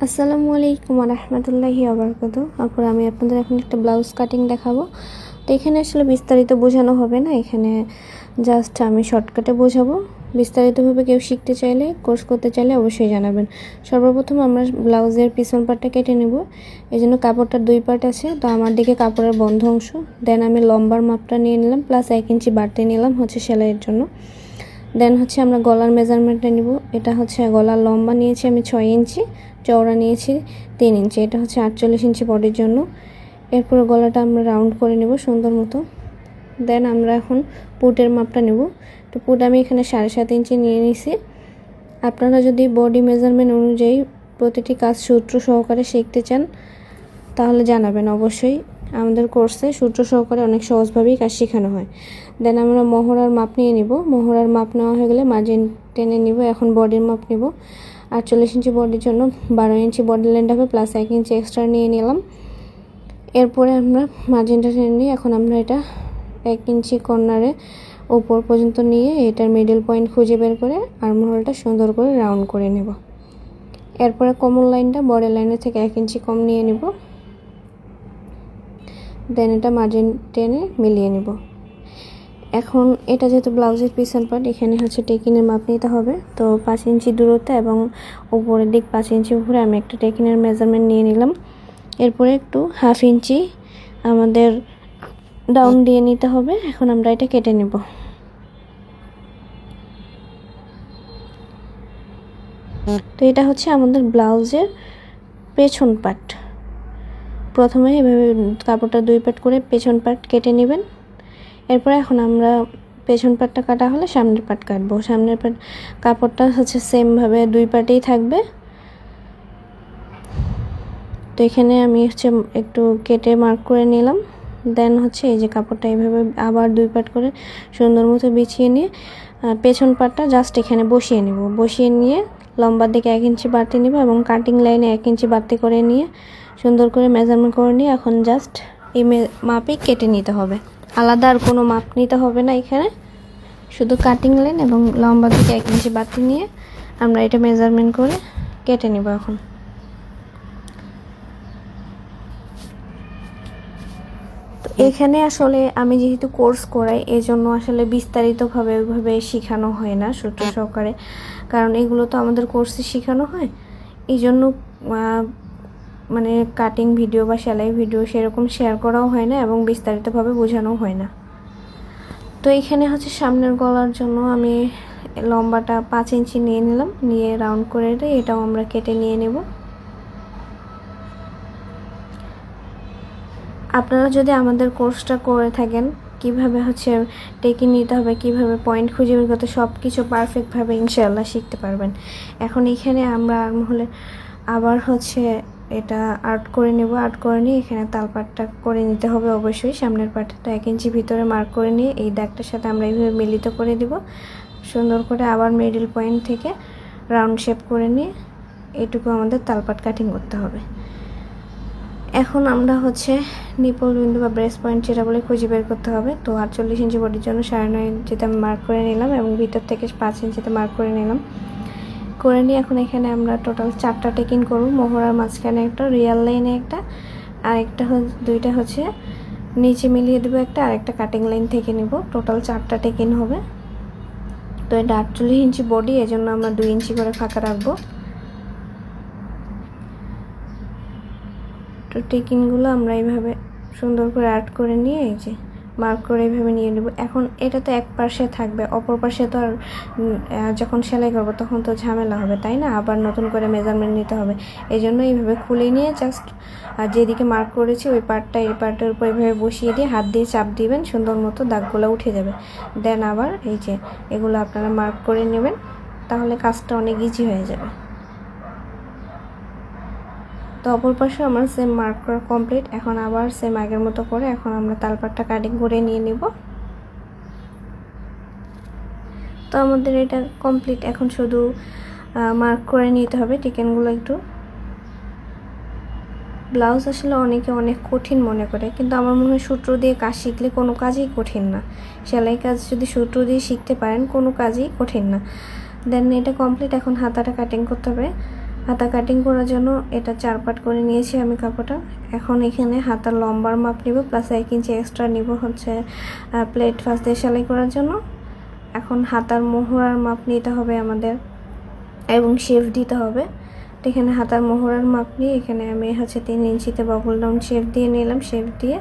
আসসালামু আলাইকুম ওয়া রাহমাতুল্লাহি ওয়া বারাকাতুহু। আপুরা, আমি আপনাদের এখন একটা ব্লাউজ কাটিং দেখাবো। তো এখানে আসলে বিস্তারিত বোঝানো হবে না, এখানে জাস্ট আমি শর্টকাটে বোঝাবো। বিস্তারিতভাবে কেউ শিখতে চাইলে, কোর্স করতে চাইলে অবশ্যই জানাবেন। সর্বপ্রথম আমরা ব্লাউজের পিছন পার্টটা কেটে নেব। এই জন্য কাপড়টার দুই পার্ট আছে, তো আমার দিকে কাপড়ের বন্ধ অংশ, দেন আমি লম্বার মাপটা নিয়ে নিলাম, প্লাস 1 ইঞ্চি বাড়তি নিলাম সেলাইয়ের জন্য। দেন আমরা গলার মেজারমেন্টটা নিব। এটা গলার লম্বা নিয়েছি আমি 6 ইঞ্চি, চওড়া নিয়েছি 3 ইঞ্চি। এটা 48 ইঞ্চি বডির জন্য। এরপর গলাটা আমরা রাউন্ড করে নেব সুন্দর মতো। দেন আমরা এখন পুটের মাপটা নেব। তো পুট আমি এখানে 7.5 ইঞ্চি নিয়ে নিয়েছি। আপনারা যদি বডি মেজারমেন্ট অনুযায়ী প্রতিটি কাজ সূত্র সহকারে শিখতে চান তাহলে জানাবেন অবশ্যই। আমাদের কোর্সে সূত্র সহকারে অনেক সহজভাবেই কাজ শেখানো হয়। দেন আমরা মহড়ার মাপ নিয়ে নিব। মহড়ার মাপ নেওয়া হয়ে গেলে মার্জিন টেনে নিব। এখন বডির মাপ নেব। 48 ইঞ্চি বডির জন্য 12 ইঞ্চি বডি লেন্থ হবে, প্লাস 1 ইঞ্চি এক্সট্রা নিয়ে নিলাম। এরপরে আমরা মার্জিনটা টেনে নিই। এখন আমরা এটা 1 ইঞ্চি কর্নারে উপর পর্যন্ত নিয়ে এটার মিডল পয়েন্ট খুঁজে বের করে আর্মহোলটা সুন্দর করে রাউন্ড করে নেব। এরপরে কমন লাইনটা বডি লাইনের থেকে 1 ইঞ্চি কম নিয়ে নিব। দেন এটা মার্জিন টেনে মিলিয়ে নেব। এখন এটা যেহেতু ব্লাউজের পিছন পার্ট, এখানে টেকিনের মাপ নিতে হবে। তো 5 ইঞ্চি দূরত্বে এবং উপরের দিক 5 ইঞ্চি উপরে আমি একটা টেকিনের মেজারমেন্ট নিয়ে নিলাম। এরপরে একটু 1/2 ইঞ্চি আমাদের ডাউন দিয়ে নিতে হবে। এখন আমরা এটা কেটে নেব। তো এটা আমাদের ব্লাউজের পেছন পার্ট। প্রথমে এভাবে কাপড়টা 2 পার্ট করে পেছন পার্ট কেটে নেবেন। এরপর এখন আমরা পেছন পার্টটা কাটা হলে সামনের পার্ট কাটবো। সামনের পার্ট কাপড়টা সেম ভাবে 2 পার্টেই থাকবে। তো এখানে আমি একটু কেটে মার্ক করে নিলাম। দেন এই যে কাপড়টা এইভাবে আবার 2 পার্ট করে সুন্দর মতো বিছিয়ে নিয়ে পেছন পার্টটা জাস্ট এখানে বসিয়ে নেব। বসিয়ে নিয়ে লম্বার দিকে 1 ইঞ্চি বাড়তি নেব এবং কাটিং লাইনে 1 ইঞ্চি বাড়তি করে নিয়ে সুন্দর করে মেজারমেন্ট করে নিয়ে এখন জাস্ট এই মাপে কেটে নিতে হবে। আলাদা আর কোনো মাপ নিতে হবে না, এখানে শুধু কাটিং লাইন এবং লম্বা দিকে 1 ইঞ্চি বাড়তি নিয়ে আমরা এটা মেজারমেন্ট করে কেটে নেব। এখন তো এখানে আমি যেহেতু কোর্স করাই, এজন্য বিস্তারিতভাবে ওইভাবে শেখানো হয় না সূত্র সহকারে, কারণ এগুলো তো আমাদের কোর্সে শেখানো হয়। এই জন্য মানে কাটিং ভিডিও বা সেলাই ভিডিও সেরকম শেয়ার করাও হয় না এবং বিস্তারিতভাবে বোঝানো হয় না। তো এখানে সামনের গলার জন্য আমি লম্বাটা 5 ইঞ্চি নিয়ে নিলাম, নিয়ে রাউন্ড করে এটাও আমরা কেটে নিয়ে নেব। আপনারা যদি আমাদের কোর্সটা করে থাকেন, কিভাবে টেকিং নিতে হবে, কিভাবে পয়েন্ট খুঁজে বের করতে, সব কিছু পারফেক্টভাবে ইনশাআল্লাহ শিখতে পারবেন। এখন এখানে আমরা আর্মহোলে আবার এটা আর্ট করে নেব। আর্ট করে নিয়ে এখানে তালপাটটা করে নিতে হবে অবশ্যই। সামনের পাটটা 1 ইঞ্চি ভিতরে মার্ক করে নিয়ে এই দাগটার সাথে আমরা এইভাবে মিলিত করে দিব সুন্দর করে। আবার মিডল পয়েন্ট থেকে রাউন্ড শেপ করে নিয়ে এইটুকু আমাদের তালপাট কাটিং করতে হবে। এখন আমরা নিপল বিন্দু বা ব্রেস্ট পয়েন্ট যেটা বলে খুঁজে বের করতে হবে। তো 48 ইঞ্চি বডির জন্য 9.5 ইঞ্চিতে আমি মার্ক করে নিলাম এবং ভিতর থেকে 5 ইঞ্চিতে মার্ক করে নিলাম। করে নিয়ে এখন এখানে আমরা টোটাল 4টা টেকিং করব। মোহরার মাঝখানে একটা, রিয়াল লাইনে একটা, আরেকটা দুইটা নিচে মিলিয়ে দেবো একটা, আরেকটা কাটিং লাইন থেকে নিব। টোটাল 4টা টেকিং হবে। তো এটা 48 ইঞ্চি বডি, এজন্য আমরা 2 ইঞ্চি করে ফাঁকা রাখবো। তো টেকিংগুলো আমরা এইভাবে সুন্দর করে আর্ট করে নিয়ে এই যে মার্ক করে এইভাবে নিয়ে নেব। এখন এটা তো এক পাশে থাকবে, অপর পাশে তো আর যখন সেলাই করবো তখন তো ঝামেলা হবে, তাই না? আবার নতুন করে মেজারমেন্ট নিতে হবে। এই জন্য এইভাবে খুলে নিয়ে জাস্ট যেদিকে মার্ক করেছি ওই পার্টটা এই পার্টের উপর এইভাবে বসিয়ে দিয়ে হাত দিয়ে চাপ দিবেন, সুন্দর মতো দাগগুলো উঠে যাবে। দেন আবার এই যে এগুলো আপনারা মার্ক করে নেবেন, তাহলে কাজটা অনেক ইজি হয়ে যাবে। তো অপর পাশে আমার সেম মার্ক করা কমপ্লিট। এখন আবার সেম আগের মতো করে এখন আমরা তালপাটটা কাটিং করে নিয়ে নিব। তো আমাদের এটা কমপ্লিট। এখন শুধু মার্ক করে নিতে হবে টিকেনগুলো একটু। ব্লাউজ অনেকে অনেক কঠিন মনে করে, কিন্তু আমার মনে হয় সূত্র দিয়ে কাজ শিখলে কোনো কাজই কঠিন না। সেলাই কাজ যদি সূত্র দিয়ে শিখতে পারেন কোনো কাজই কঠিন না। দেন এটা কমপ্লিট। এখন হাতাটা কাটিং করতে হবে। হাতা কাটিং করার জন্য এটা 4 পার্ট করে নিয়েছি আমি কাপড়টা। এখন এখানে হাতার লম্বার মাপ নিব, প্লাস 1 ইঞ্চি এক্সট্রা নিব হচ্ছে প্লেট ফার্স্ট দিয়ে সেলাই করার জন্য। এখন হাতার মোহরার মাপ নিতে হবে আমাদের এবং শেপ দিতে হবে। তো এখানে হাতার মোহরার মাপ নিয়ে এখানে আমি হচ্ছে 3 ইঞ্চিতে বাবল রাউন্ড শেপ দিয়ে নিলাম। শেপ দিয়ে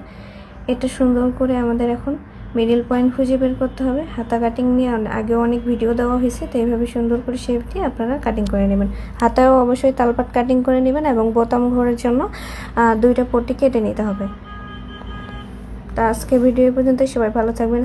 এটা সুন্দর করে আমাদের এখন মিডল পয়েন্ট খুঁজে বের করতে হবে। হাতা কাটিং নিয়ে আগে অনেক ভিডিও দেওয়া হয়েছে, তো এইভাবে সুন্দর করে শেপ দিয়ে আপনারা কাটিং করে নেবেন। হাতাও অবশ্যই তালপাট কাটিং করে নেবেন এবং বোতাম ঘরের জন্য 2টা পট্টি কেটে নিতে হবে। তো আজকে ভিডিও পর্যন্ত, সবাই ভালো থাকবেন।